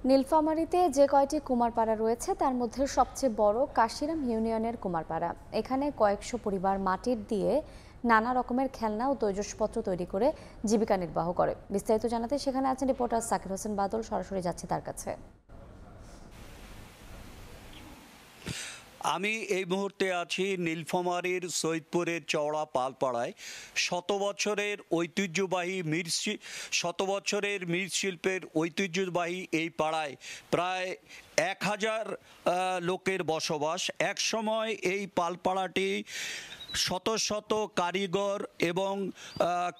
নীলফামারীতে যে কয়টি কুমারপাড়া রয়েছে তার মধ্যে সবচেয়ে বড় কাশিরাম ইউনিয়নের কুমারপাড়া। এখানে কয়েকশো পরিবার মাটির দিয়ে নানা রকমের খেলনা ও তৈজসপত্র তৈরি করে জীবিকা নির্বাহ করে। বিস্তারিত জানাতে সেখানে আছেন রিপোর্টার সাকির হোসেন বাদল। সরাসরি যাচ্ছি তার কাছে। আমি এই মুহূর্তে আছি নীলফামারীর সৈয়দপুরের চওড়া পালপাড়ায়। শত বছরের মৃৎশিল্পের ঐতিহ্যবাহী এই পাড়ায় প্রায় 1000 লোকের বসবাস। একসময় এই পালপাড়াটি শত শত কারিগর এবং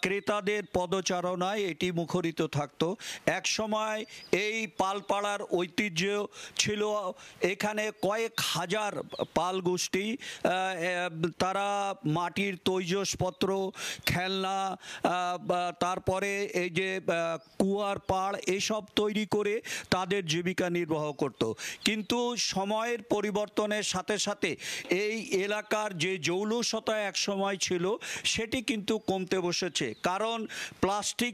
ক্রেতাদের পদচারণায় এটি মুখরিত থাকত। একসময় এই পালপাড়ার ঐতিহ্য ছিল এখানে কয়েক হাজার পাল গোষ্ঠী, তারা মাটির তৈজসপত্র, খেলনা, তারপরে এই যে কুয়ার পাড় এসব তৈরি করে তাদের জীবিকা নির্বাহ করত। কিন্তু সময়ের পরিবর্তনের সাথে সাথে এই এলাকার যে জৌলুসতা এক সময় ছিল সেটি কিন্তু কমতে বসেছে। কারণ প্লাস্টিক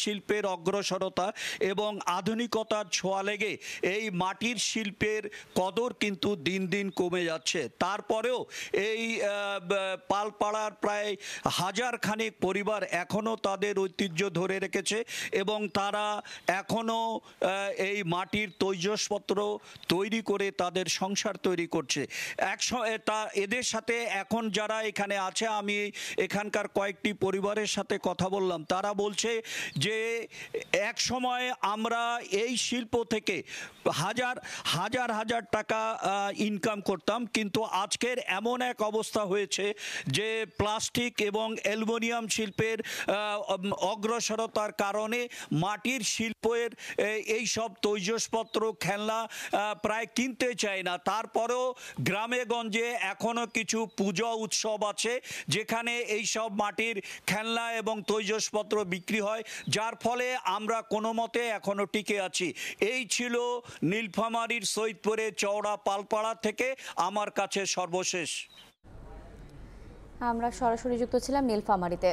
শিল্পের অগ্রসরতা এবং আধুনিকতার ছোঁয়া লেগে এই মাটির শিল্পের কদর কিন্তু দিন দিন কমে যাচ্ছে। তারপরেও এই পালপাড়ার প্রায় 1000 খানেক পরিবার এখনও তাদের ঐতিহ্য ধরে রেখেছে এবং তারা এখনও এই মাটির তৈজসপত্র তৈরি করে তাদের সংসার তৈরি করছে। এদের সাথে এখন যারা এখানে আছে, আমি এখানকার কয়েকটি পরিবারের সাথে কথা বললাম। তারা বলছে যে এক সময় আমরা এই শিল্প থেকে হাজার টাকা ইনকাম করতাম, কিন্তু আজকের এমন এক অবস্থা হয়েছে যে প্লাস্টিক এবং অ্যালুমিনিয়াম শিল্পের অগ্রসরতার কারণে মাটির শিল্পের এই সব তৈজসপত্র, খেলনা প্রায় কিনতে চায় না। তারপরেও গ্রামে গঞ্জে এখনো কিছু পূজা উৎসব আছে যেখানে এই সব মাটির খেলনা এবং তৈজসপত্র বিক্রি হয়, যার ফলে আমরা কোনো মতে এখনো টিকে আছি। এই ছিল নীলফামারীর সৈয়দপুরের চওড়া পালপাড়া থেকে আমার কাছে সর্বশেষ। আমরা সরাসরি যুক্ত ছিলাম নীলফামারীতে।